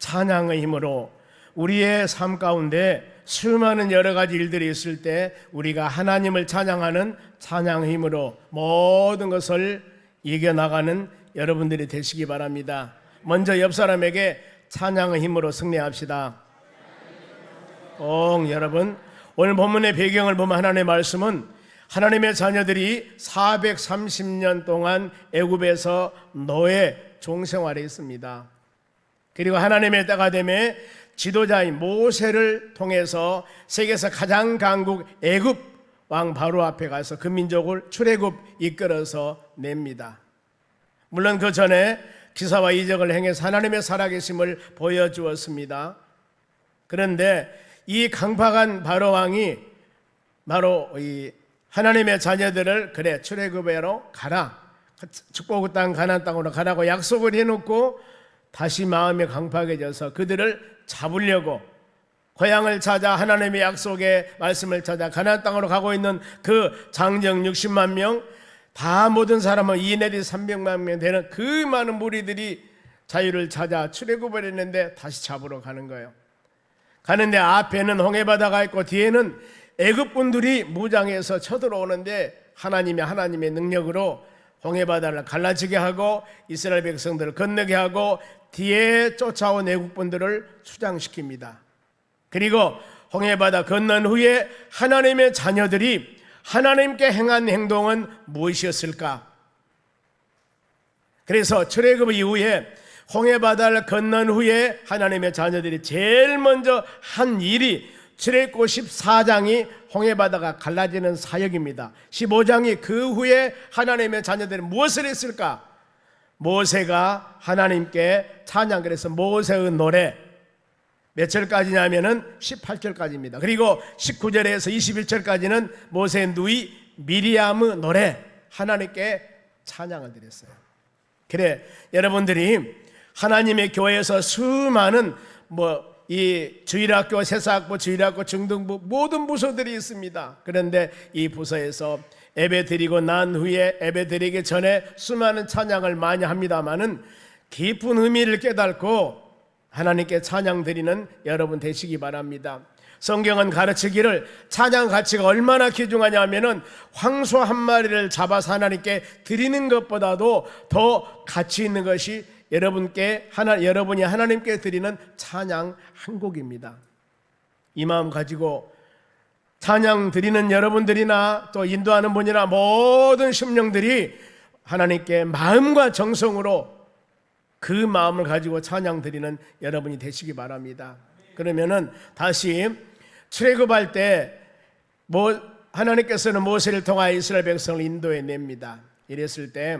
찬양의 힘으로 우리의 삶 가운데 수많은 여러 가지 일들이 있을 때 우리가 하나님을 찬양하는 찬양의 힘으로 모든 것을 이겨나가는 여러분들이 되시기 바랍니다. 먼저 옆 사람에게 찬양의 힘으로 승리합시다. 여러분, 오늘 본문의 배경을 보면 하나님의 말씀은 하나님의 자녀들이 430년 동안 애굽에서 노예 종생활에 있습니다. 그리고 하나님의 때가 되매 지도자인 모세를 통해서 세계에서 가장 강국 애굽 왕 바로 앞에 가서 그 민족을 출애굽 이끌어서 냅니다. 물론 그 전에 기사와 이적을 행해서 하나님의 살아계심을 보여주었습니다. 그런데 이 강팍한 바로 왕이 바로 이 하나님의 자녀들을 그래 출애굽으로 가라, 축복의 땅 가나안 땅으로 가라고 약속을 해놓고 다시 마음이 강팍해져서 그들을 잡으려고 고향을 찾아 하나님의 약속의 말씀을 찾아 가나안 땅으로 가고 있는 그 장정 60만 명, 다 모든 사람은 이내리 300만 명 되는 그 많은 무리들이 자유를 찾아 출애굽을 했는데 다시 잡으러 가는 거예요. 가는데 앞에는 홍해바다가 있고 뒤에는 애굽 분들이 무장해서 쳐들어오는데 하나님의 능력으로 홍해바다를 갈라지게 하고 이스라엘 백성들을 건너게 하고 뒤에 쫓아온 애국 분들을 수장시킵니다. 그리고 홍해바다 건넌 후에 하나님의 자녀들이 하나님께 행한 행동은 무엇이었을까? 그래서 출애굽 이후에 홍해바다를 건넌 후에 하나님의 자녀들이 제일 먼저 한 일이 출애굽 14장이 홍해바다가 갈라지는 사역입니다. 15장이 그 후에 하나님의 자녀들이 무엇을 했을까? 모세가 하나님께 찬양, 그래서 모세의 노래 몇 절까지냐면은 18절까지입니다. 그리고 19절에서 21절까지는 모세의 누이 미리암의 노래, 하나님께 찬양을 드렸어요. 그래, 여러분들이 하나님의 교회에서 수많은 이 주일학교, 새사학부, 주일학교, 중등부 모든 부서들이 있습니다. 그런데 이 부서에서 예배 드리고 난 후에 예배 드리기 전에 수많은 찬양을 많이 합니다마는 깊은 의미를 깨닫고 하나님께 찬양 드리는 여러분 되시기 바랍니다. 성경은 가르치기를 찬양 가치가 얼마나 귀중하냐 하면은 황소 한 마리를 잡아서 하나님께 드리는 것보다도 더 가치 있는 것이 여러분이 하나님께 드리는 찬양 한 곡입니다. 이 마음 가지고 찬양 드리는 여러분들이나 또 인도하는 분이나 모든 심령들이 하나님께 마음과 정성으로 그 마음을 가지고 찬양 드리는 여러분이 되시기 바랍니다. 그러면은 다시 출애굽할 때 하나님께서는 모세를 통하여 이스라엘 백성을 인도해 냅니다. 이랬을 때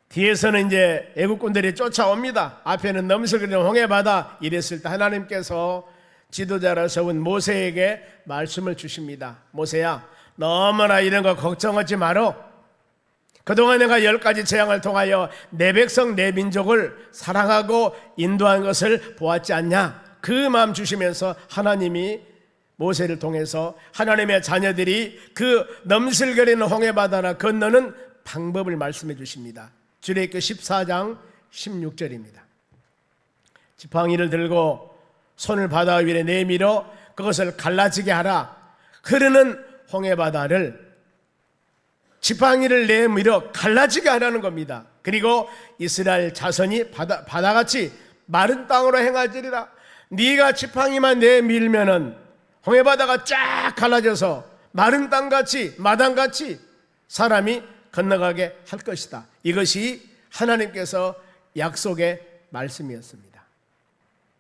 뒤에서는 이제 애국군들이 쫓아옵니다. 앞에는 넘실거리는 홍해바다. 이랬을 때 하나님께서 지도자로 세운 모세에게 말씀을 주십니다. 모세야, 너무나 이런 거 걱정하지 마라. 그동안 내가 10가지 재앙을 통하여 내 백성 내 민족을 사랑하고 인도한 것을 보았지 않냐. 그 마음 주시면서 하나님이 모세를 통해서 하나님의 자녀들이 그 넘실거리는 홍해바다를 건너는 방법을 말씀해 주십니다. 출애굽기 14장 16절입니다. 지팡이를 들고 손을 바다 위에 내밀어 그것을 갈라지게 하라. 흐르는 홍해바다를 지팡이를 내밀어 갈라지게 하라는 겁니다. 그리고 이스라엘 자손이 바다같이 마른 땅으로 행하지리라. 네가 지팡이만 내밀면은 홍해바다가 쫙 갈라져서 마른 땅같이 마당같이 사람이 건너가게 할 것이다. 이것이 하나님께서 약속의 말씀이었습니다.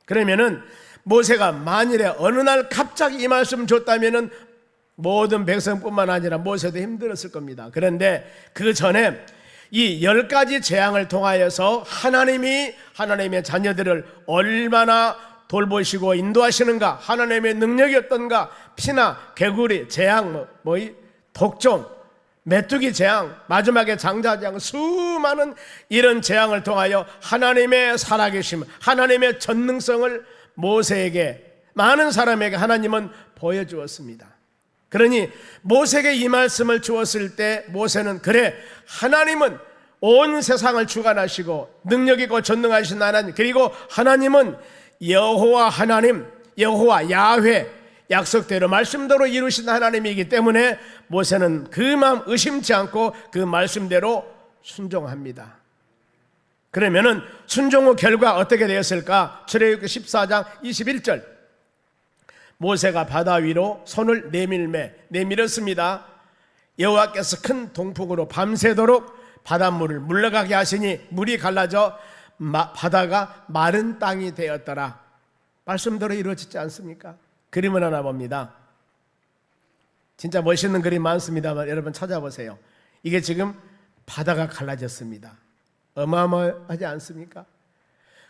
그러면은 모세가 만일에 어느 날 갑자기 이 말씀 줬다면은 모든 백성뿐만 아니라 모세도 힘들었을 겁니다. 그런데 그 전에 이 10가지 재앙을 통하여서 하나님이 하나님의 자녀들을 얼마나 돌보시고 인도하시는가, 하나님의 능력이 어떤가, 피나 개구리, 재앙, 독종, 메뚜기 재앙, 마지막에 장자 재앙, 수많은 이런 재앙을 통하여 하나님의 살아계심, 하나님의 전능성을 모세에게, 많은 사람에게 하나님은 보여주었습니다. 그러니 모세에게 이 말씀을 주었을 때 모세는 그래, 하나님은 온 세상을 주관하시고 능력 있고 전능하신 하나님, 그리고 하나님은 여호와 하나님, 여호와 야훼, 약속대로 말씀대로 이루신 하나님이기 때문에 모세는 그 마음 의심치 않고 그 말씀대로 순종합니다. 그러면은 순종 후 결과 어떻게 되었을까? 출애굽기 14장 21절, 모세가 바다 위로 손을 내밀었습니다. 여호와께서 큰 동풍으로 밤새도록 바닷물을 물러가게 하시니 물이 갈라져 바다가 마른 땅이 되었더라. 말씀대로 이루어지지 않습니까? 그림을 하나 봅니다. 진짜 멋있는 그림 많습니다만 여러분 찾아보세요. 이게 지금 바다가 갈라졌습니다. 어마어마하지 않습니까?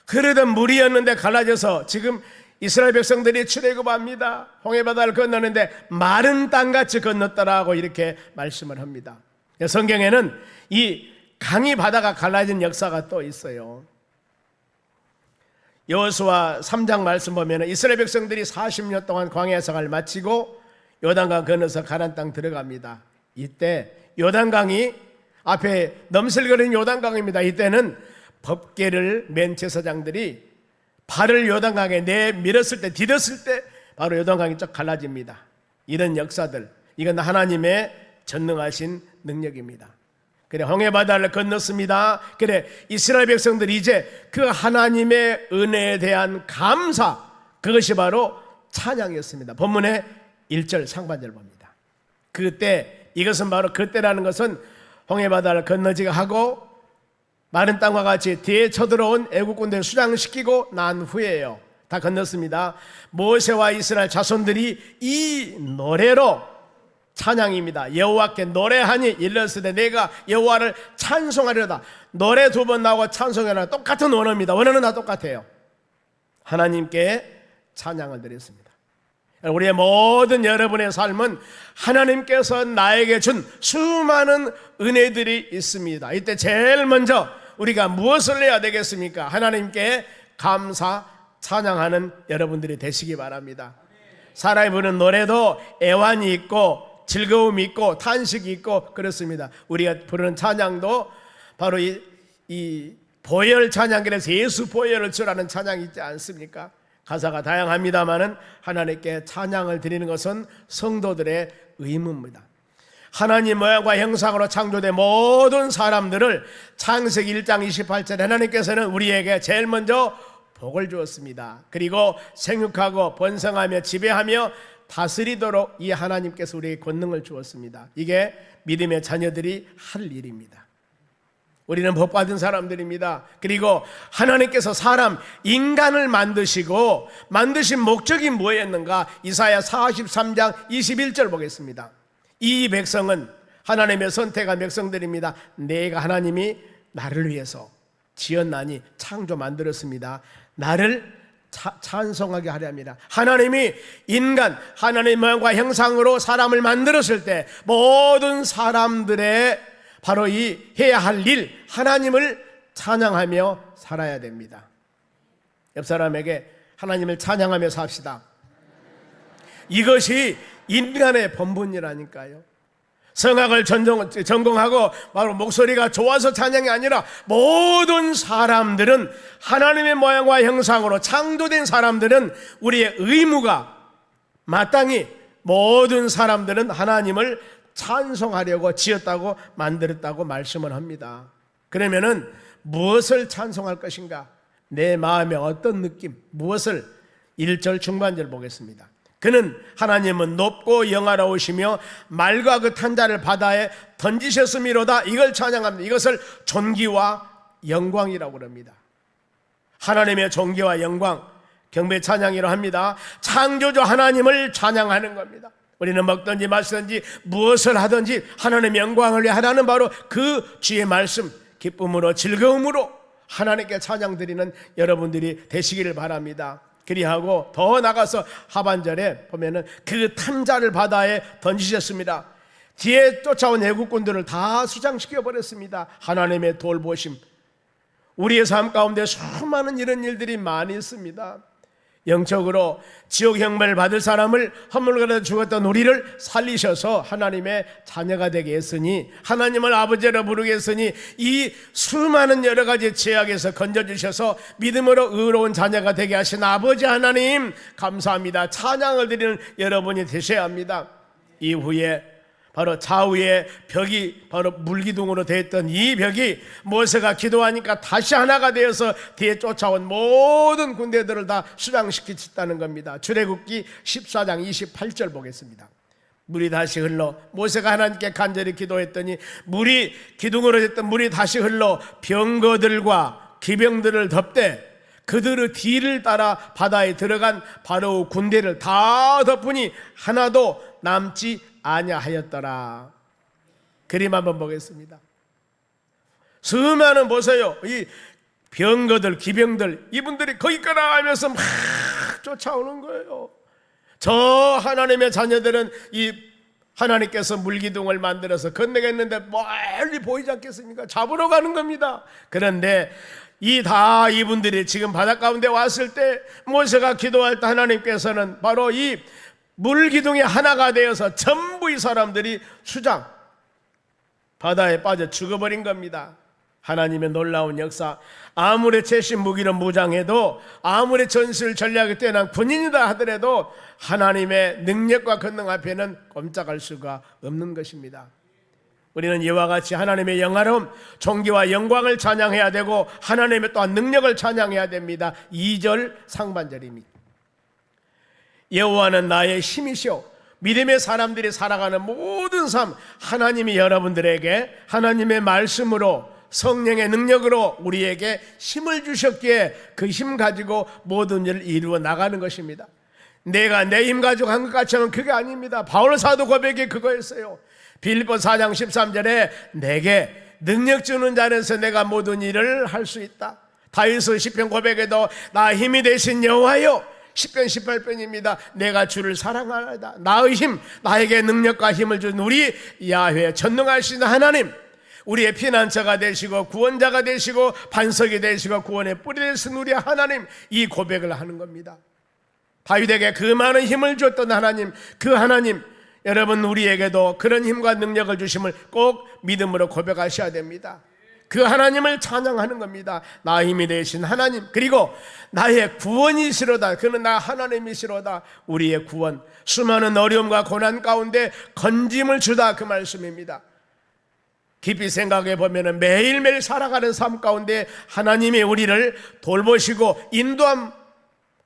흐르던 물이었는데 갈라져서 지금 이스라엘 백성들이 출애굽합니다. 홍해바다를 건너는데 마른 땅같이 건넜더라고 이렇게 말씀을 합니다. 성경에는 이 강이 바다가 갈라진 역사가 또 있어요. 여호수아 3장 말씀 보면 이스라엘 백성들이 40년 동안 광야 생활을 마치고 요단강 건너서 가나안 땅 들어갑니다. 이때 요단강이 앞에 넘실거리는 요단강입니다. 이때는 법궤를 맨 제사장들이 발을 요단강에 내밀었을 때, 디뎠을 때 바로 요단강이 쫙 갈라집니다. 이런 역사들, 이건 하나님의 전능하신 능력입니다. 그래, 홍해바다를 건넜습니다. 그래, 이스라엘 백성들이 이제 그 하나님의 은혜에 대한 감사, 그것이 바로 찬양이었습니다. 본문의 1절 상반절 봅니다. 그때, 이것은 바로 그때라는 것은 홍해바다를 건너지게 하고 마른 땅과 같이 뒤에 쳐들어온 애국군대를 수장시키고 난 후에요. 다 건넜습니다. 모세와 이스라엘 자손들이 이 노래로 찬양입니다. 여호와께 노래하니 일렀으되 내가 여호와를 찬송하려다. 노래 2번 나오고 찬송하려다. 똑같은 원어입니다. 원어는 다 똑같아요. 하나님께 찬양을 드렸습니다. 우리의 모든 여러분의 삶은 하나님께서 나에게 준 수많은 은혜들이 있습니다. 이때 제일 먼저 우리가 무엇을 해야 되겠습니까? 하나님께 감사, 찬양하는 여러분들이 되시기 바랍니다. 사람이 부르는 노래도 애환이 있고 즐거움이 있고 탄식이 있고 그렇습니다. 우리가 부르는 찬양도 바로 이 보혈 찬양, 그래서 예수 보혈을 주라는 찬양이 있지 않습니까? 가사가 다양합니다마는 하나님께 찬양을 드리는 것은 성도들의 의무입니다. 하나님 모양과 형상으로 창조된 모든 사람들을 창세기 1장 28절에 하나님께서는 우리에게 제일 먼저 복을 주었습니다. 그리고 생육하고 번성하며 지배하며 다스리도록 이 하나님께서 우리에게 권능을 주었습니다. 이게 믿음의 자녀들이 할 일입니다. 우리는 복받은 사람들입니다. 그리고 하나님께서 인간을 만드시고 만드신 목적이 뭐였는가? 이사야 43장 21절 보겠습니다. 이 백성은 하나님의 선택한 백성들입니다. 내가 하나님이 나를 위해서 지었나니 창조 만들었습니다. 나를 찬송하게 하려 합니다. 하나님이 인간, 하나님의 모양과 형상으로 사람을 만들었을 때 모든 사람들의 바로 이 해야 할 일, 하나님을 찬양하며 살아야 됩니다. 옆 사람에게 하나님을 찬양하며 삽시다. 이것이 인간의 본분이라니까요. 성악을 전공하고 바로 목소리가 좋아서 찬양이 아니라 모든 사람들은 하나님의 모양과 형상으로 창조된 사람들은 우리의 의무가 마땅히 모든 사람들은 하나님을 찬송하려고 지었다고 만들었다고 말씀을 합니다. 그러면은 무엇을 찬송할 것인가? 내 마음에 어떤 느낌, 무엇을 1절 중반절 보겠습니다. 그는 하나님은 높고 영화로우시며 말과 그 탄자를 바다에 던지셨음이로다. 이걸 찬양합니다. 이것을 존귀와 영광이라고 합니다. 하나님의 존귀와 영광, 경배 찬양이라고 합니다. 창조주 하나님을 찬양하는 겁니다. 우리는 먹든지 마시든지 무엇을 하든지 하나님의 영광을 위해 하라는 바로 그 주의 말씀, 기쁨으로 즐거움으로 하나님께 찬양 드리는 여러분들이 되시기를 바랍니다. 그리하고 더 나가서 하반절에 보면은 그 탄자를 바다에 던지셨습니다. 뒤에 쫓아온 애국군들을 다 수장시켜 버렸습니다. 하나님의 돌보심. 우리의 삶 가운데 수많은 이런 일들이 많이 있습니다. 영적으로 지옥 형벌을 받을 사람을 허물거려 죽었던 우리를 살리셔서 하나님의 자녀가 되게 했으니, 하나님을 아버지로 부르게 했으니, 이 수많은 여러 가지 죄악에서 건져주셔서 믿음으로 의로운 자녀가 되게 하신 아버지 하나님 감사합니다. 찬양을 드리는 여러분이 되셔야 합니다. 이후에 바로 좌우에 벽이 바로 물기둥으로 되었던 이 벽이 모세가 기도하니까 다시 하나가 되어서 뒤에 쫓아온 모든 군대들을 다 수장시켰다는 겁니다. 출애굽기 14장 28절 보겠습니다. 물이 다시 흘러, 모세가 하나님께 간절히 기도했더니 물이, 기둥으로 됐던 물이 다시 흘러 병거들과 기병들을 덮되 그들의 뒤를 따라 바다에 들어간 바로 군대를 다 덮으니 하나도 남지 아냐하였더라. 그림 한번 보겠습니다. 수많은, 보세요, 이 병거들, 기병들, 이분들이 거기 거라 하면서 막 쫓아오는 거예요. 저 하나님의 자녀들은 이 하나님께서 물기둥을 만들어서 건너겠는데 멀리 보이지 않겠습니까? 잡으러 가는 겁니다. 그런데 이분들이 지금 바다 가운데 왔을 때 모세가 기도할 때 하나님께서는 바로 이 물기둥이 하나가 되어서 전부 이 사람들이 수장 바다에 빠져 죽어버린 겁니다. 하나님의 놀라운 역사. 아무리 최신 무기로 무장해도, 아무리 전술 전략이 뛰어난 군인이다 하더라도 하나님의 능력과 권능 앞에는 꼼짝할 수가 없는 것입니다. 우리는 이와 같이 하나님의 영화로움, 존귀와 영광을 찬양해야 되고 하나님의 또한 능력을 찬양해야 됩니다. 2절 상반절입니다. 여호와는 나의 힘이시오. 믿음의 사람들이 살아가는 모든 삶, 하나님이 여러분들에게 하나님의 말씀으로, 성령의 능력으로 우리에게 힘을 주셨기에 그 힘 가지고 모든 일을 이루어 나가는 것입니다. 내가 내 힘 가지고 한 것 같지만 그게 아닙니다. 바울 사도 고백이 그거였어요. 빌립보 4장 13절에 내게 능력 주는 자에서 내가 모든 일을 할 수 있다. 다윗의 시편 고백에도 나 힘이 되신 여호와여, 시편 18편입니다. 내가 주를 사랑하다. 나의 힘, 나에게 능력과 힘을 준 우리 야훼 전능하신 하나님, 우리의 피난처가 되시고 구원자가 되시고 반석이 되시고 구원의 뿌리 되신 우리 하나님, 이 고백을 하는 겁니다. 다윗에게 그 많은 힘을 줬던 하나님, 그 하나님, 여러분 우리에게도 그런 힘과 능력을 주심을 꼭 믿음으로 고백하셔야 됩니다. 그 하나님을 찬양하는 겁니다. 나 힘이 되신 하나님, 그리고 나의 구원이시로다. 그는 나 하나님이시로다. 우리의 구원, 수많은 어려움과 고난 가운데 건짐을 주다, 그 말씀입니다. 깊이 생각해 보면 매일매일 살아가는 삶 가운데 하나님이 우리를 돌보시고 인도함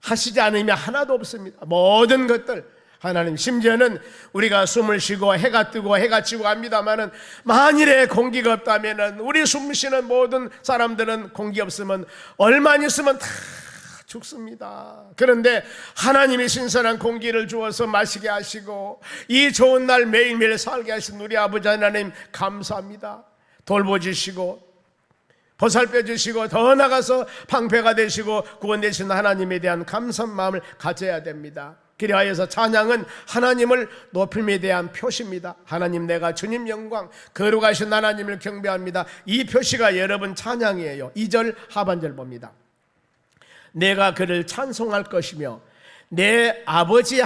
하시지 않으면 하나도 없습니다. 모든 것들 하나님, 심지어는 우리가 숨을 쉬고 해가 뜨고 해가 지고 합니다마는 만일에 공기가 없다면 우리 숨 쉬는 모든 사람들은 공기 없으면 얼마나 있으면 다 죽습니다. 그런데 하나님이 신선한 공기를 주어서 마시게 하시고 이 좋은 날 매일매일 살게 하신 우리 아버지 하나님 감사합니다. 돌보주시고 보살펴 주시고 더 나아가서 방패가 되시고 구원 되신 하나님에 대한 감사한 마음을 가져야 됩니다. 그리하여서 찬양은 하나님을 높임에 대한 표시입니다. 하나님, 내가 주님 영광, 거룩하신 하나님을 경배합니다. 이 표시가 여러분 찬양이에요. 2절 하반절 봅니다. 내가 그를 찬송할 것이며 내 아버지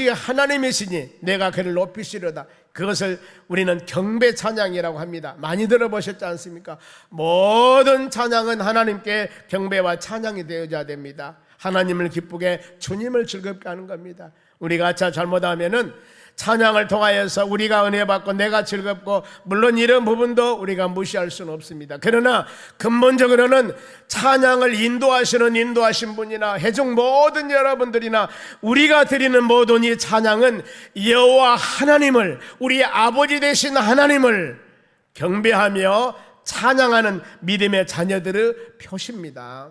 하나님이시니 내가 그를 높이시려다. 그것을 우리는 경배 찬양이라고 합니다. 많이 들어보셨지 않습니까? 모든 찬양은 하나님께 경배와 찬양이 되어야 됩니다. 하나님을 기쁘게, 주님을 즐겁게 하는 겁니다. 우리가 잘못하면은 찬양을 통하여서 우리가 은혜 받고 내가 즐겁고, 물론 이런 부분도 우리가 무시할 수는 없습니다. 그러나 근본적으로는 찬양을 인도하신 분이나 회중 모든 여러분들이나 우리가 드리는 모든 이 찬양은 여호와 하나님을, 우리 아버지 되신 하나님을 경배하며 찬양하는 믿음의 자녀들의 표시입니다.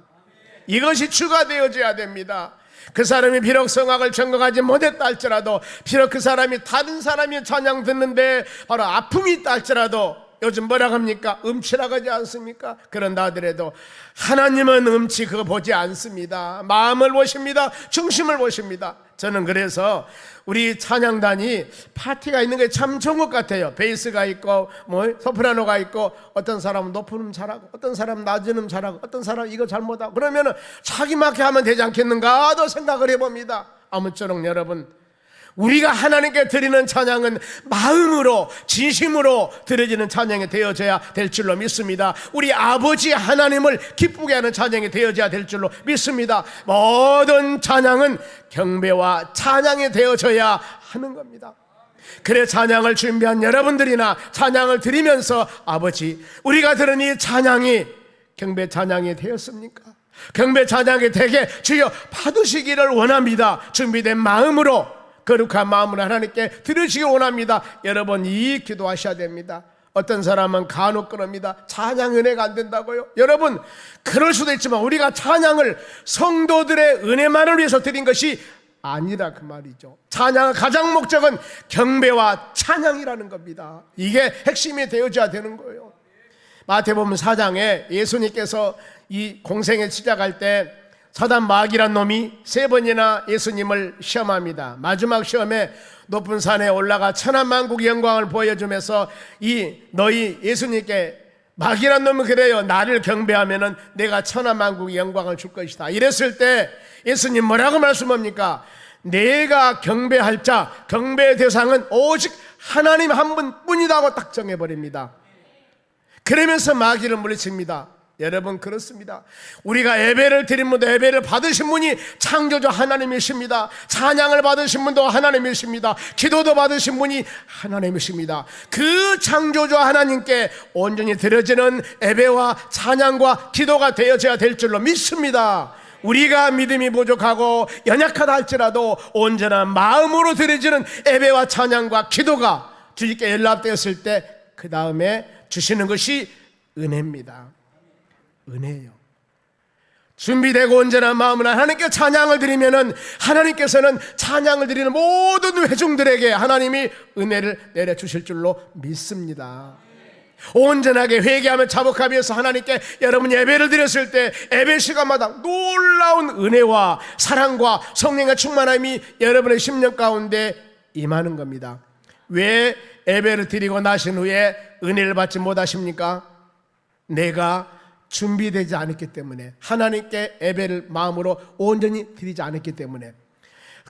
이것이 주가 되어져야 됩니다. 그 사람이 비록 성악을 전공하지 못했다 할지라도, 비록 그 사람이 다른 사람이 찬양 듣는데 바로 아픔이 있다 할지라도, 요즘 뭐라 합니까? 음치라고 하지 않습니까? 그런다 하더라도 하나님은 음치 그거 보지 않습니다. 마음을 보십니다. 중심을 보십니다. 저는 그래서 우리 찬양단이 파티가 있는 게 참 좋은 것 같아요. 베이스가 있고 소프라노가 있고, 어떤 사람은 높은 음 잘하고 어떤 사람은 낮은 음 잘하고 어떤 사람은 이거 잘못하고, 그러면 자기 맞게 하면 되지 않겠는가 하도 생각을 해봅니다. 아무쪼록 여러분, 우리가 하나님께 드리는 찬양은 마음으로 진심으로 드려지는 찬양이 되어져야 될 줄로 믿습니다. 우리 아버지 하나님을 기쁘게 하는 찬양이 되어져야 될 줄로 믿습니다. 모든 찬양은 경배와 찬양이 되어져야 하는 겁니다. 그래 찬양을 준비한 여러분들이나 찬양을 드리면서, 아버지, 우리가 들은 이 찬양이 경배 찬양이 되었습니까? 경배 찬양이 되게 주여 받으시기를 원합니다. 준비된 마음으로, 거룩한 마음으로 하나님께 드리시기 원합니다. 여러분, 이 기도하셔야 됩니다. 어떤 사람은 간혹 그럽니다. 찬양 은혜가 안 된다고요? 여러분, 그럴 수도 있지만 우리가 찬양을 성도들의 은혜만을 위해서 드린 것이 아니라 그 말이죠. 찬양의 가장 목적은 경배와 찬양이라는 겁니다. 이게 핵심이 되어져야 되는 거예요. 마태복음 4장에 예수님께서 이 공생에 시작할 때 사단 마귀란 놈이 3번이나 예수님을 시험합니다. 마지막 시험에 높은 산에 올라가 천하만국 영광을 보여주면서 너희 예수님께, 마귀란 놈은 그래요, 나를 경배하면은 내가 천하만국 영광을 줄 것이다. 이랬을 때 예수님 뭐라고 말씀합니까? 내가 경배할 자, 경배의 대상은 오직 하나님 한 분뿐이라고 딱 정해버립니다. 그러면서 마귀를 물리칩니다. 여러분, 그렇습니다. 우리가 예배를 드린 분도 예배를 받으신 분이 창조주 하나님이십니다. 찬양을 받으신 분도 하나님이십니다. 기도도 받으신 분이 하나님이십니다. 그 창조주 하나님께 온전히 드려지는 예배와 찬양과 기도가 되어져야 될 줄로 믿습니다. 우리가 믿음이 부족하고 연약하다 할지라도 온전한 마음으로 드려지는 예배와 찬양과 기도가 주님께 연락되었을 때 그 다음에 주시는 것이 은혜입니다. 은혜예요. 준비되고 온전한 마음으로 하나님께 찬양을 드리면은, 하나님께서는 찬양을 드리는 모든 회중들에게 하나님이 은혜를 내려주실 줄로 믿습니다. 온전하게 회개하며 자복하면서 하나님께 여러분 예배를 드렸을 때 예배 시간마다 놀라운 은혜와 사랑과 성령의 충만함이 여러분의 심령 가운데 임하는 겁니다. 왜 예배를 드리고 나신 후에 은혜를 받지 못하십니까? 내가 준비되지 않았기 때문에, 하나님께 예배를 마음으로 온전히 드리지 않았기 때문에,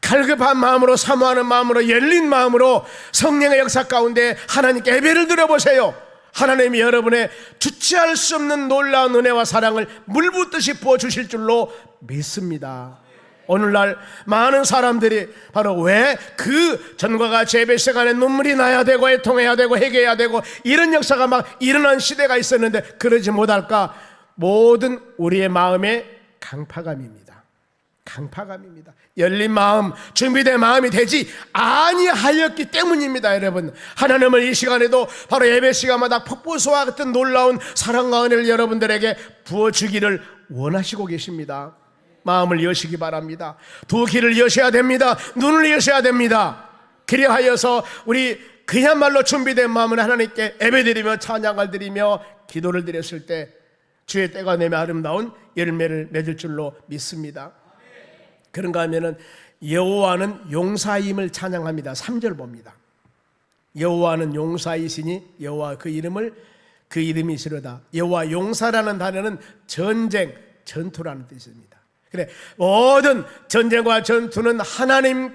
갈급한 마음으로, 사모하는 마음으로, 열린 마음으로 성령의 역사 가운데 하나님께 예배를 드려보세요. 하나님이 여러분의 주체할 수 없는 놀라운 은혜와 사랑을 물붓듯이 부어주실 줄로 믿습니다. 오늘날 많은 사람들이 바로 왜 그 전과 같이 예배 시간에 눈물이 나야 되고 애통해야 되고 회개해야 되고 이런 역사가 막 일어난 시대가 있었는데 그러지 못할까? 모든 우리의 마음의 강파감입니다. 강파감입니다. 열린 마음, 준비된 마음이 되지 아니하였기 때문입니다. 여러분, 하나님은 이 시간에도 바로 예배 시간마다 폭포수와 같은 놀라운 사랑과 은혜를 여러분들에게 부어주기를 원하시고 계십니다. 마음을 여시기 바랍니다. 두 귀를 여셔야 됩니다. 눈을 여셔야 됩니다. 그리하여서 우리 그야말로 준비된 마음을 하나님께 예배드리며 찬양을 드리며 기도를 드렸을 때 주의 때가 내며 아름다운 열매를 맺을 줄로 믿습니다. 그런가 하면은 여호와는 용사임을 찬양합니다. 3절 봅니다. 여호와는 용사이시니 여호와 그 이름이시로다. 여호와 용사라는 단어는 전쟁, 전투라는 뜻입니다. 그래, 모든 전쟁과 전투는 하나님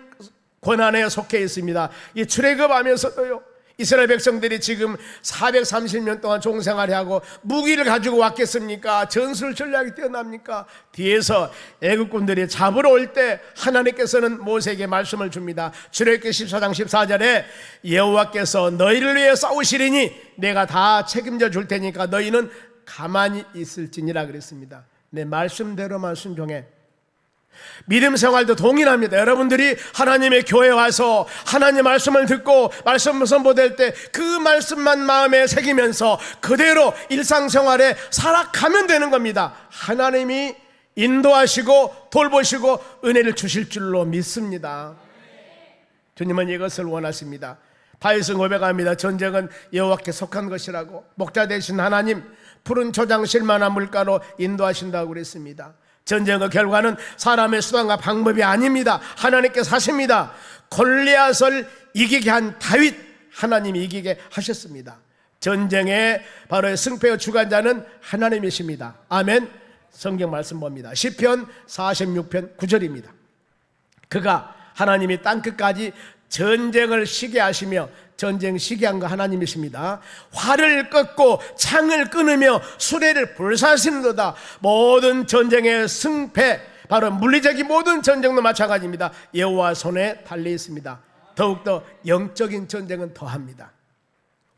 권한에 속해 있습니다. 이 출애굽하면서도요, 이스라엘 백성들이 지금 430년 동안 종생활하고 무기를 가지고 왔겠습니까? 전술 전략이 뛰어납니까? 뒤에서 애국군들이 잡으러 올 때 하나님께서는 모세에게 말씀을 줍니다. 출애굽기 14장 14절에 여호와께서 너희를 위해 싸우시리니 내가 다 책임져 줄 테니까 너희는 가만히 있을지니라 그랬습니다. 내 말씀대로만 순종해. 믿음 생활도 동일합니다. 여러분들이 하나님의 교회에 와서 하나님 말씀을 듣고 말씀 선포될 때 그 말씀만 마음에 새기면서 그대로 일상생활에 살아가면 되는 겁니다. 하나님이 인도하시고 돌보시고 은혜를 주실 줄로 믿습니다. 주님은 이것을 원하십니다. 다윗은 고백합니다. 전쟁은 여호와께 속한 것이라고. 목자 되신 하나님 푸른 초장 실만한 물가로 인도하신다고 그랬습니다. 전쟁의 결과는 사람의 수단과 방법이 아닙니다. 하나님께서 하십니다. 골리앗을 이기게 한 다윗, 하나님이 이기게 하셨습니다. 전쟁의 바로 승패의 주관자는 하나님이십니다. 아멘. 성경 말씀 봅니다. 시편 46편 9절입니다. 그가 하나님이 땅끝까지 전쟁을 시게 하시며, 전쟁 시게 한 거 하나님이십니다. 활을 꺾고 창을 끊으며 수레를 불사시는도다. 모든 전쟁의 승패, 바로 물리적인 모든 전쟁도 마찬가지입니다. 여호와 손에 달려 있습니다. 더욱더 영적인 전쟁은 더합니다.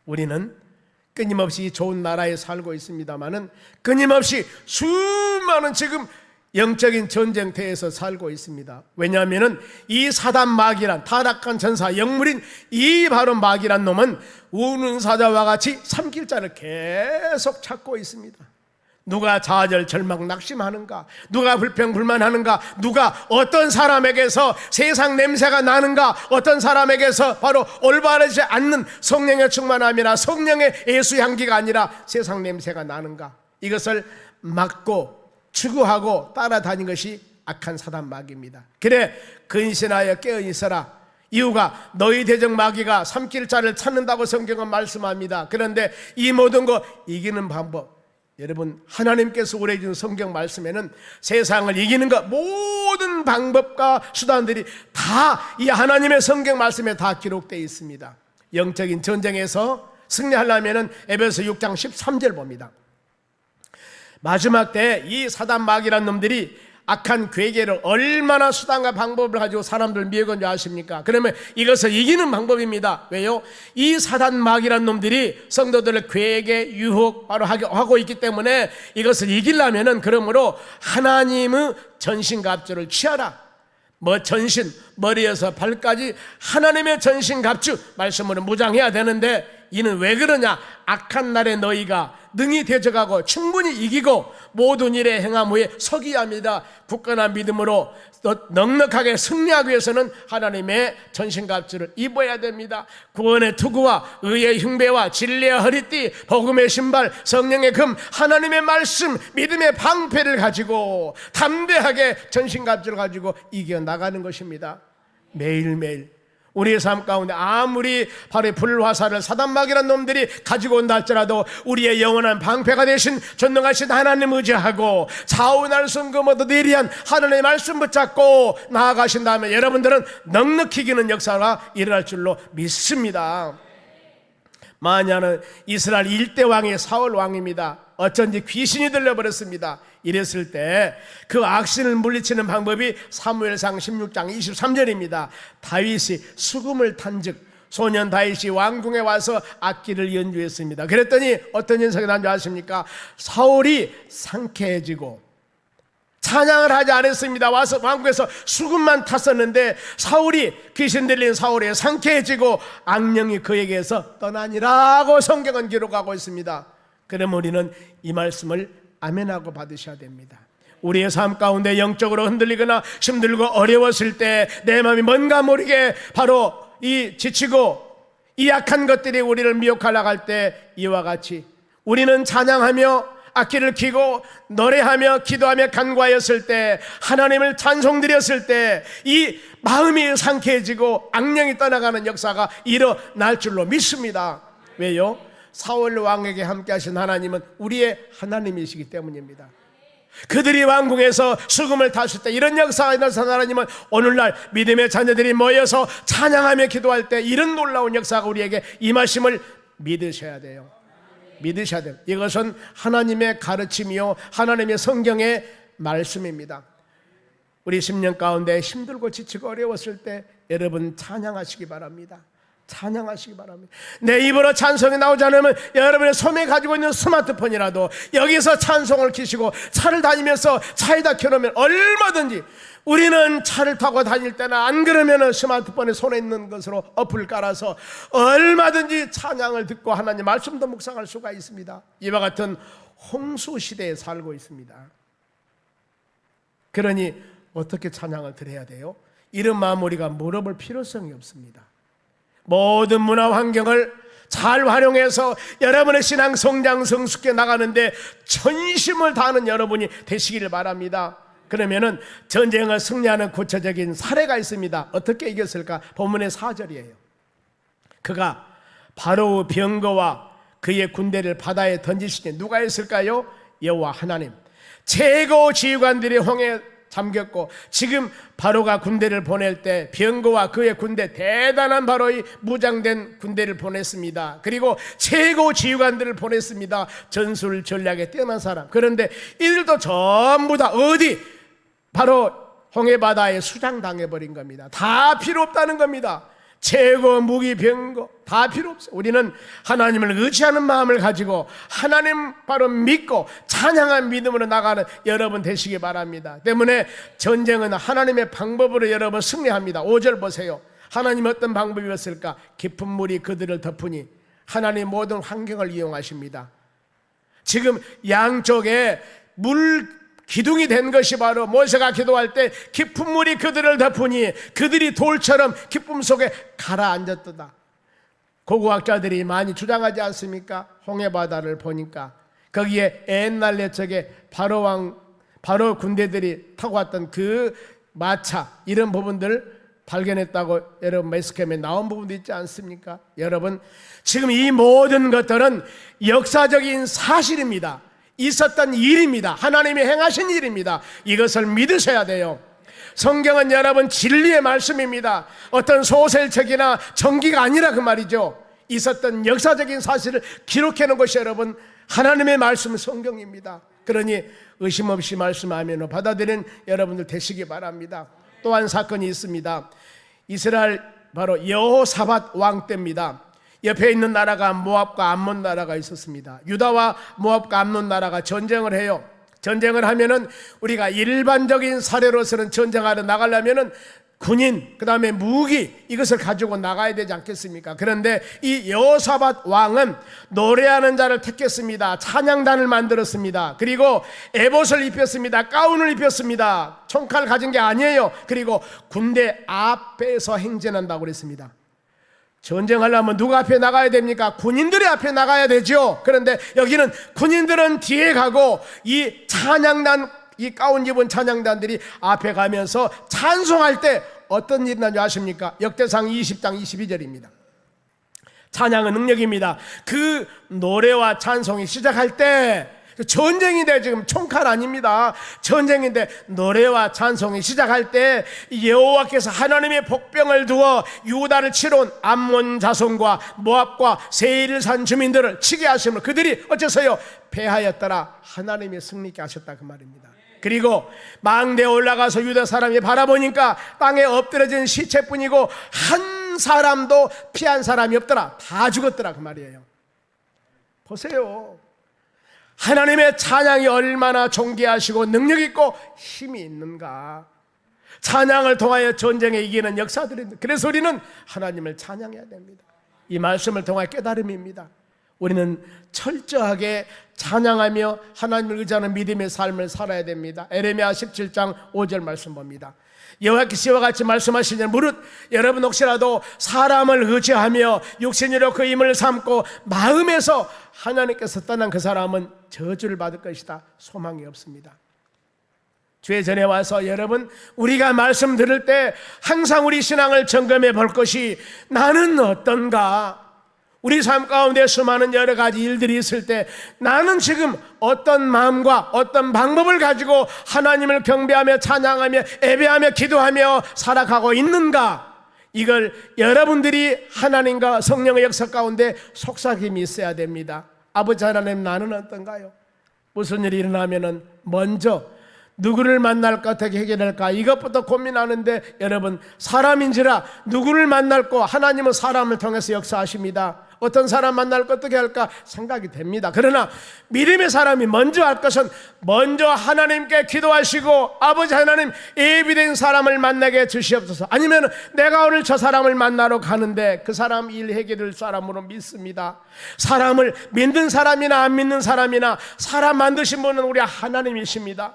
우리는 끊임없이 좋은 나라에 살고 있습니다마는 끊임없이 수많은 지금 영적인 전쟁터에서 살고 있습니다. 왜냐하면 이 사단 마귀란 타락한 전사 영물인 이 바로 마귀란 놈은 우는 사자와 같이 삼킬 자를 계속 찾고 있습니다. 누가 좌절 절망 낙심하는가, 누가 불평 불만하는가, 누가 어떤 사람에게서 세상 냄새가 나는가, 어떤 사람에게서 바로 올바르지 않는 성령의 충만함이나 성령의 예수 향기가 아니라 세상 냄새가 나는가, 이것을 막고 추구하고 따라다닌 것이 악한 사단 마귀입니다. 그래 근신하여 깨어있어라. 이유가 너희 대적 마귀가 삼킬 자를 찾는다고 성경은 말씀합니다. 그런데 이 모든 거 이기는 방법, 여러분 하나님께서 우리에게 주신 성경 말씀에는 세상을 이기는 것 모든 방법과 수단들이 다 이 하나님의 성경 말씀에 다 기록되어 있습니다. 영적인 전쟁에서 승리하려면 에베소 6장 13절 봅니다. 마지막 때 이 사단 마귀란 놈들이 악한 괴계를 얼마나 수단과 방법을 가지고 사람들 미혹한 줄 아십니까? 그러면 이것을 이기는 방법입니다. 왜요? 이 사단 마귀란 놈들이 성도들을 괴계, 유혹 바로 하고 있기 때문에 이것을 이기려면은 그러므로 하나님의 전신갑주를 취하라. 전신, 머리에서 발까지 하나님의 전신갑주 말씀으로 무장해야 되는데, 이는 왜 그러냐? 악한 날에 너희가 능히 대적하고 충분히 이기고 모든 일에 행함 후에 서기야 합니다. 굳건한 믿음으로 넉넉하게 승리하기 위해서는 하나님의 전신갑주를 입어야 됩니다. 구원의 투구와 의의 흉배와 진리의 허리띠, 복음의 신발, 성령의 금, 하나님의 말씀, 믿음의 방패를 가지고 담대하게 전신갑주를 가지고 이겨나가는 것입니다. 매일매일 우리의 삶 가운데 아무리 바로 불화살을 사단마귀란 놈들이 가지고 온다 할지라도 우리의 영원한 방패가 되신 전능하신 하나님 의지하고 좌우날선 그 모두 예리한 하나님의 말씀 붙잡고 나아가신 다음에 여러분들은 넉넉히 이기는 역사가 일어날 줄로 믿습니다. 마냐는 이스라엘 1대 왕이 사울 왕입니다. 어쩐지 귀신이 들려버렸습니다. 이랬을 때 그 악신을 물리치는 방법이 사무엘상 16장 23절입니다. 다윗이 수금을 탄즉 소년 다윗이 왕궁에 와서 악기를 연주했습니다. 그랬더니 어떤 현상이 난 줄 아십니까? 사울이 상쾌해지고 찬양을 하지 않았습니다. 와서 왕궁에서 수금만 탔었는데 사울이, 귀신 들린 사울이 상쾌해지고 악령이 그에게서 떠나니라고 성경은 기록하고 있습니다. 그럼 우리는 이 말씀을 아멘하고 받으셔야 됩니다. 우리의 삶 가운데 영적으로 흔들리거나 힘들고 어려웠을 때 내 마음이 뭔가 모르게 바로 이 지치고 이 약한 것들이 우리를 미혹하려고 할 때 이와 같이 우리는 찬양하며 악기를 켜고 노래하며 기도하며 간구하였을 때, 하나님을 찬송드렸을 때 이 마음이 상쾌해지고 악령이 떠나가는 역사가 일어날 줄로 믿습니다. 왜요? 사울 왕에게 함께 하신 하나님은 우리의 하나님이시기 때문입니다. 그들이 왕궁에서 수금을 탔을 때 이런 역사가 일어난 하나님은 오늘날 믿음의 자녀들이 모여서 찬양하며 기도할 때 이런 놀라운 역사가 우리에게 임하심을 믿으셔야 돼요. 믿으셔야 돼요. 이것은 하나님의 가르침이요 하나님의 성경의 말씀입니다. 우리 10년 가운데 힘들고 지치고 어려웠을 때 여러분 찬양하시기 바랍니다. 찬양하시기 바랍니다. 내 입으로 찬송이 나오지 않으면 여러분의 손에 가지고 있는 스마트폰이라도 여기서 찬송을 켜시고 차를 다니면서 차에다 켜놓으면 얼마든지, 우리는 차를 타고 다닐 때나 안 그러면 스마트폰에 손에 있는 것으로 어플 깔아서 얼마든지 찬양을 듣고 하나님 말씀도 묵상할 수가 있습니다. 이와 같은 홍수 시대에 살고 있습니다. 그러니 어떻게 찬양을 드려야 돼요? 이런 마음 우리가 물어볼 필요성이 없습니다. 모든 문화 환경을 잘 활용해서 여러분의 신앙 성장 성숙해 나가는데 전심을 다하는 여러분이 되시기를 바랍니다. 그러면은 전쟁을 승리하는 구체적인 사례가 있습니다. 어떻게 이겼을까? 본문의 4절이에요. 그가 바로의 병거와 그의 군대를 바다에 던지시니 누가 했을까요? 여호와 하나님. 최고 지휘관들이 홍해에 잠겼고, 지금 바로가 군대를 보낼 때 병거와 그의 군대, 대단한 바로의 무장된 군대를 보냈습니다. 그리고 최고 지휘관들을 보냈습니다. 전술 전략에 뛰어난 사람. 그런데 이들도 전부 다 어디? 바로 홍해바다에 수장당해버린 겁니다. 다 필요 없다는 겁니다. 최고 무기 병거 다 필요 없어요. 우리는 하나님을 의지하는 마음을 가지고 하나님 바로 믿고 찬양한 믿음으로 나가는 여러분 되시기 바랍니다. 때문에 전쟁은 하나님의 방법으로 여러분 승리합니다. 5절 보세요. 하나님 어떤 방법이었을까? 깊은 물이 그들을 덮으니 하나님 모든 환경을 이용하십니다. 지금 양쪽에 물 기둥이 된 것이 바로 모세가 기도할 때 깊은 물이 그들을 덮으니 그들이 돌처럼 기쁨 속에 가라앉았도다. 고고학자들이 많이 주장하지 않습니까? 홍해바다를 보니까 거기에 옛날 옛적에 바로 군대들이 타고 왔던 그 마차 이런 부분들 발견했다고 여러분 매스컴에 나온 부분도 있지 않습니까? 여러분 지금 이 모든 것들은 역사적인 사실입니다. 있었던 일입니다. 하나님이 행하신 일입니다. 이것을 믿으셔야 돼요. 성경은 여러분 진리의 말씀입니다. 어떤 소설책이나 전기가 아니라 그 말이죠. 있었던 역사적인 사실을 기록해 놓은 것이 여러분 하나님의 말씀 성경입니다. 그러니 의심 없이 말씀하면 받아들이는 여러분들 되시기 바랍니다. 또 한 사건이 있습니다. 이스라엘 바로 여호사밧 왕 때입니다. 옆에 있는 나라가 모압과 암몬 나라가 있었습니다. 유다와 모압과 암몬 나라가 전쟁을 해요. 전쟁을 하면은 우리가 일반적인 사례로서는 전쟁하러 나가려면은 군인, 그 다음에 무기 이것을 가지고 나가야 되지 않겠습니까? 그런데 이 여호사밧 왕은 노래하는 자를 택했습니다. 찬양단을 만들었습니다. 그리고 에봇을 입혔습니다. 가운을 입혔습니다. 총칼 가진 게 아니에요. 그리고 군대 앞에서 행진한다고 그랬습니다. 전쟁하려면 누가 앞에 나가야 됩니까? 군인들이 앞에 나가야 되죠. 그런데 여기는 군인들은 뒤에 가고 이 찬양단, 이 가운 입은 찬양단들이 앞에 가면서 찬송할 때 어떤 일이 나는지 아십니까? 역대상 20장 22절입니다. 찬양은 능력입니다. 그 노래와 찬송이 시작할 때 전쟁인데 지금 총칼 아닙니다. 전쟁인데 노래와 찬송이 시작할 때 여호와께서 하나님의 복병을 두어 유다를 치러 온 암몬 자손과 모압과 세일산 주민들을 치게 하시면 그들이 어째서요? 패하였더라. 하나님이 승리케 하셨다 그 말입니다. 그리고 망대에 올라가서 유다 사람이 바라보니까 땅에 엎드려진 시체뿐이고 한 사람도 피한 사람이 없더라. 다 죽었더라 그 말이에요. 보세요. 하나님의 찬양이 얼마나 존귀하시고 능력있고 힘이 있는가. 찬양을 통하여 전쟁에 이기는 역사들입니다. 그래서 우리는 하나님을 찬양해야 됩니다. 이 말씀을 통한 깨달음입니다. 우리는 철저하게 찬양하며 하나님을 의지하는 믿음의 삶을 살아야 됩니다. 에레미야 17장 5절 말씀 봅니다. 여호와께서 이와 같이 말씀하시니 무릇 여러분 혹시라도 사람을 의지하며 육신으로 그 힘을 삼고 마음에서 하나님께서 떠난 그 사람은 저주를 받을 것이다. 소망이 없습니다. 주의 전에 와서 여러분 우리가 말씀 들을 때 항상 우리 신앙을 점검해 볼 것이 나는 어떤가? 우리 삶 가운데 수많은 여러 가지 일들이 있을 때 나는 지금 어떤 마음과 어떤 방법을 가지고 하나님을 경배하며 찬양하며 예배하며 기도하며 살아가고 있는가? 이걸 여러분들이 하나님과 성령의 역사 가운데 속삭임이 있어야 됩니다. 아버지 하나님 나는 어떤가요? 무슨 일이 일어나면은 먼저 누구를 만날까 어떻게 해결할까 이것부터 고민하는데 여러분 사람인지라 누구를 만날고 하나님은 사람을 통해서 역사하십니다. 어떤 사람 만날까 어떻게 할까 생각이 됩니다. 그러나 믿음의 사람이 먼저 할 것은 먼저 하나님께 기도하시고 아버지 하나님 예비된 사람을 만나게 주시옵소서. 아니면 내가 오늘 저 사람을 만나러 가는데 그 사람 일 해결될 사람으로 믿습니다. 사람을 믿는 사람이나 안 믿는 사람이나 사람 만드신 분은 우리 하나님이십니다.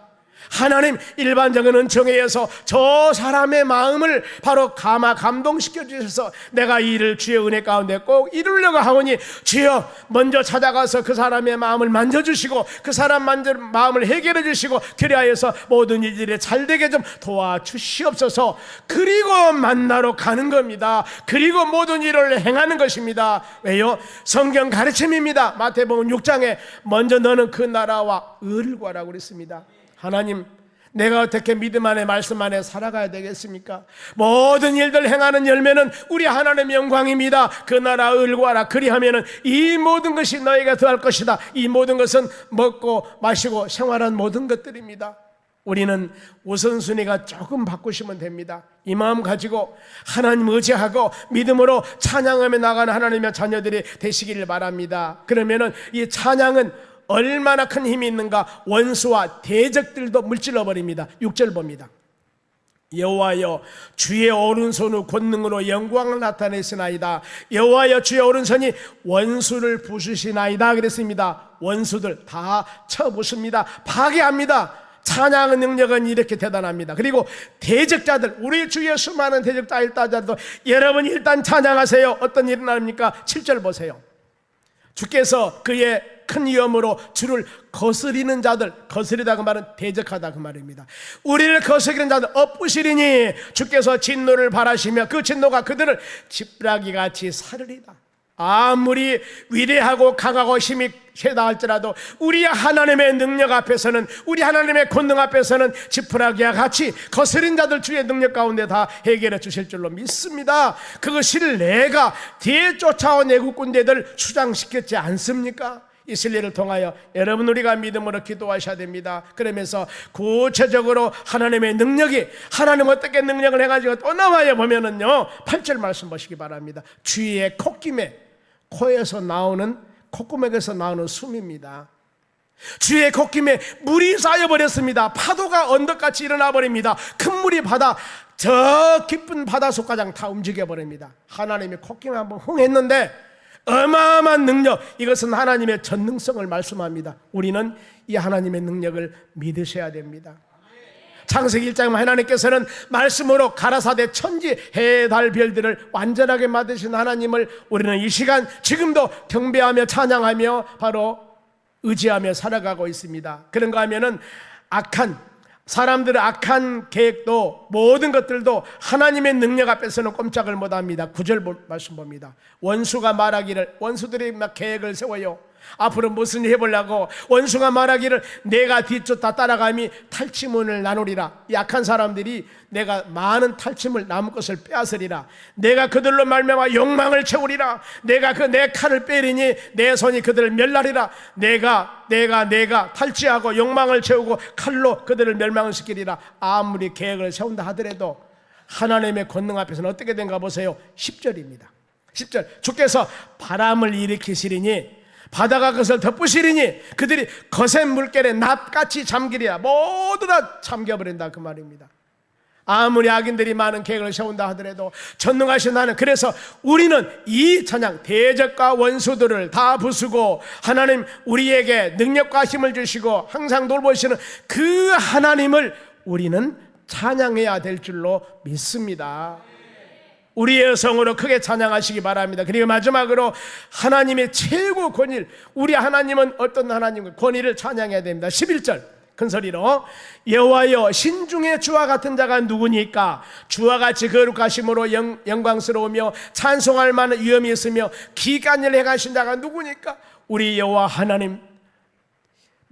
하나님 일반적인 은총에 의해서 저 사람의 마음을 바로 감동시켜 주셔서 내가 이 일을 주의 은혜 가운데 꼭 이루려고 하오니 주여 먼저 찾아가서 그 사람의 마음을 만져주시고 그 사람 마음을 해결해 주시고 그리하여서 모든 일들이 잘되게 좀 도와주시옵소서. 그리고 만나러 가는 겁니다. 그리고 모든 일을 행하는 것입니다. 왜요? 성경 가르침입니다. 마태복음 6장에 먼저 너는 그 나라와 의를 구하라고 그랬습니다. 하나님, 내가 어떻게 믿음 안에 말씀 안에 살아가야 되겠습니까? 모든 일들 행하는 열매는 우리 하나님의 영광입니다. 그 나라 의를 구하라. 그리하면은 이 모든 것이 너희가 더할 것이다. 이 모든 것은 먹고 마시고 생활한 모든 것들입니다. 우리는 우선순위가 조금 바꾸시면 됩니다. 이 마음 가지고 하나님 의지하고 믿음으로 찬양하며 나가는 하나님의 자녀들이 되시기를 바랍니다. 그러면은 이 찬양은 얼마나 큰 힘이 있는가? 원수와 대적들도 물질러 버립니다. 6절 봅니다. 여호와여 주의 오른손의 권능으로 영광을 나타내시나이다. 여호와여 주의 오른손이 원수를 부수시나이다 그랬습니다. 원수들 다 쳐부숩니다. 파괴합니다. 찬양의 능력은 이렇게 대단합니다. 그리고 대적자들, 우리 주위에 수많은 대적자 일다자도 여러분 일단 찬양하세요. 어떤 일이 나옵니까? 7절 보세요. 주께서 그의 큰 위엄으로 주를 거스리는 자들, 거스리다 그 말은 대적하다 그 말입니다. 우리를 거스리는 자들 엎으시리니 주께서 진노를 바라시며 그 진노가 그들을 지푸라기같이 사르리다. 아무리 위대하고 강하고 힘이 세다 할지라도 우리 하나님의 능력 앞에서는, 우리 하나님의 권능 앞에서는 지푸라기와 같이 거스린 자들 주의 능력 가운데 다 해결해 주실 줄로 믿습니다. 그것을 내가 뒤에 쫓아온 애국 군대들 추장시켰지 않습니까? 이 진리를 통하여 여러분 우리가 믿음으로 기도하셔야 됩니다. 그러면서 구체적으로 하나님의 능력이, 하나님 어떻게 능력을 해가지고 또 나와요 보면은요 8절 말씀 보시기 바랍니다. 주의 콧김에, 코에서 나오는, 콧구멍에서 나오는 숨입니다. 주의 콧김에 물이 쌓여버렸습니다. 파도가 언덕같이 일어나 버립니다. 큰 물이 저 깊은 바다 속가장 다 움직여버립니다. 하나님의 콧김에 한번 흥했는데 어마어마한 능력, 이것은 하나님의 전능성을 말씀합니다. 우리는 이 하나님의 능력을 믿으셔야 됩니다. 창세기 1장 하나님께서는 말씀으로 가라사대 천지 해, 달, 별들을 완전하게 만드신 하나님을 우리는 이 시간 지금도 경배하며 찬양하며 바로 의지하며 살아가고 있습니다. 그런가 하면은 사람들의 악한 계획도 모든 것들도 하나님의 능력 앞에서는 꼼짝을 못합니다. 9절 말씀 봅니다. 원수가 말하기를, 원수들이 막 계획을 세워요. 앞으로 무슨 일 해보려고. 원수가 말하기를 내가 뒤쫓아 따라감이 탈취문을 나누리라. 약한 사람들이 내가 많은 탈취물 남은 것을 빼앗으리라. 내가 그들로 말미암아 욕망을 채우리라. 내가 내 칼을 빼리니 내 손이 그들을 멸하리라. 내가 탈취하고 욕망을 채우고 칼로 그들을 멸망을 시키리라. 아무리 계획을 세운다 하더라도 하나님의 권능 앞에서는 어떻게 된가 보세요. 10절입니다 10절 주께서 바람을 일으키시리니 바다가 그것을 덮으시리니 그들이 거센 물결에 납같이 잠기리라. 모두 다 잠겨버린다 그 말입니다. 아무리 악인들이 많은 계획을 세운다 하더라도 전능하신 하나님, 그래서 우리는 이 찬양, 대적과 원수들을 다 부수고 하나님 우리에게 능력과 힘을 주시고 항상 돌보시는 그 하나님을 우리는 찬양해야 될 줄로 믿습니다. 우리의 성으로 크게 찬양하시기 바랍니다. 그리고 마지막으로 하나님의 최고 권위를, 우리 하나님은 어떤 하나님인가, 권위를 찬양해야 됩니다. 11절 큰 소리로 여호와여 신중에 주와 같은 자가 누구니까? 주와 같이 거룩하심으로 영광스러우며 찬송할 만한 위엄이 있으며 기간을 행하신 자가 누구니까? 우리 여호와 하나님,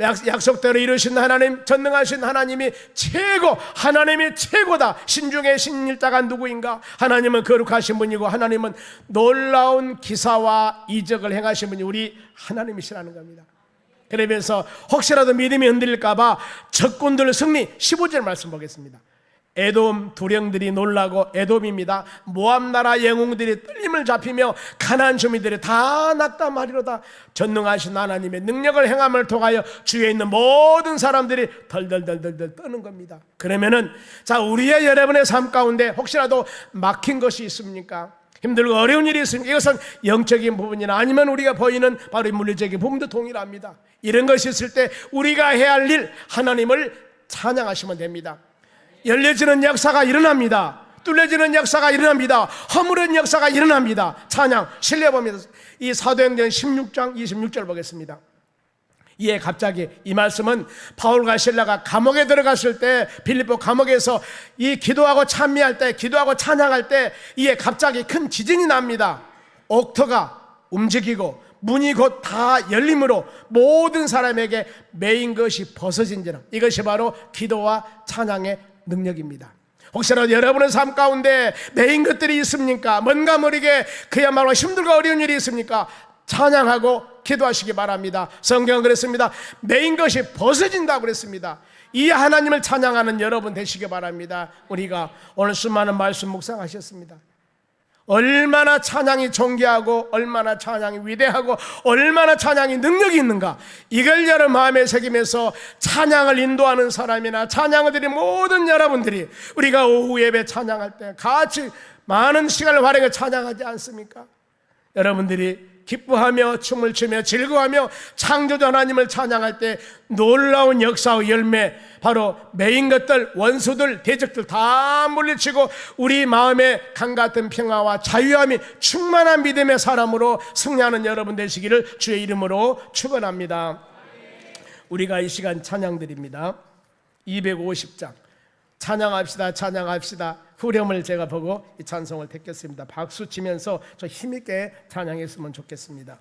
약속대로 이루신 하나님, 전능하신 하나님이 최고, 하나님이 최고다. 신중의 신일자가 누구인가? 하나님은 거룩하신 분이고 하나님은 놀라운 기사와 이적을 행하신 분이 우리 하나님이시라는 겁니다. 그러면서 혹시라도 믿음이 흔들릴까봐 적군들 승리, 15절 말씀 보겠습니다. 에돔 두령들이 놀라고, 에돔입니다. 모압 나라 영웅들이 떨림을 잡히며 가나안 주민들이 다 낙담하리로다. 전능하신 하나님의 능력을 행함을 통하여 주위에 있는 모든 사람들이 덜덜덜덜 떠는 겁니다. 그러면은 자, 우리의 여러분의 삶 가운데 혹시라도 막힌 것이 있습니까? 힘들고 어려운 일이 있습니까? 이것은 영적인 부분이나 아니면 우리가 보이는 바로 물리적인 부분도 동일합니다. 이런 것이 있을 때 우리가 해야 할 일, 하나님을 찬양하시면 됩니다. 열려지는 역사가 일어납니다. 뚫려지는 역사가 일어납니다. 허물은 역사가 일어납니다. 찬양 실려봅니다. 이 사도행전 16장 26절 보겠습니다. 이에 갑자기 이 말씀은 바울과 실라가 감옥에 들어갔을 때, 빌립보 감옥에서 이 기도하고 찬미할 때, 기도하고 찬양할 때 이에 갑자기 큰 지진이 납니다. 옥토가 움직이고 문이 곧 다 열림으로 모든 사람에게 매인 것이 벗어진지라. 이것이 바로 기도와 찬양의 능력입니다. 혹시라도 여러분의 삶 가운데 매인 것들이 있습니까? 뭔가 모르게 그야말로 힘들고 어려운 일이 있습니까? 찬양하고 기도하시기 바랍니다. 성경은 그랬습니다. 매인 것이 벗어진다고 그랬습니다. 이 하나님을 찬양하는 여러분 되시기 바랍니다. 우리가 오늘 수많은 말씀 묵상하셨습니다. 얼마나 찬양이 존귀하고 얼마나 찬양이 위대하고 얼마나 찬양이 능력이 있는가, 이걸 여러분 마음에 새기면서 찬양을 인도하는 사람이나 찬양을 드린 모든 여러분들이 우리가 오후 예배 찬양할 때 같이 많은 시간을 활용해 찬양하지 않습니까? 여러분들이 기뻐하며 춤을 추며 즐거워하며 창조주 하나님을 찬양할 때 놀라운 역사와 열매, 바로 매인 것들, 원수들, 대적들 다 물리치고 우리 마음에 강같은 평화와 자유함이 충만한 믿음의 사람으로 승리하는 여러분 되시기를 주의 이름으로 축원합니다. 우리가 이 시간 찬양 드립니다. 250장 찬양합시다, 찬양합시다. 후렴을 제가 보고 이 찬송을 택했습니다. 박수 치면서 저 힘있게 찬양했으면 좋겠습니다.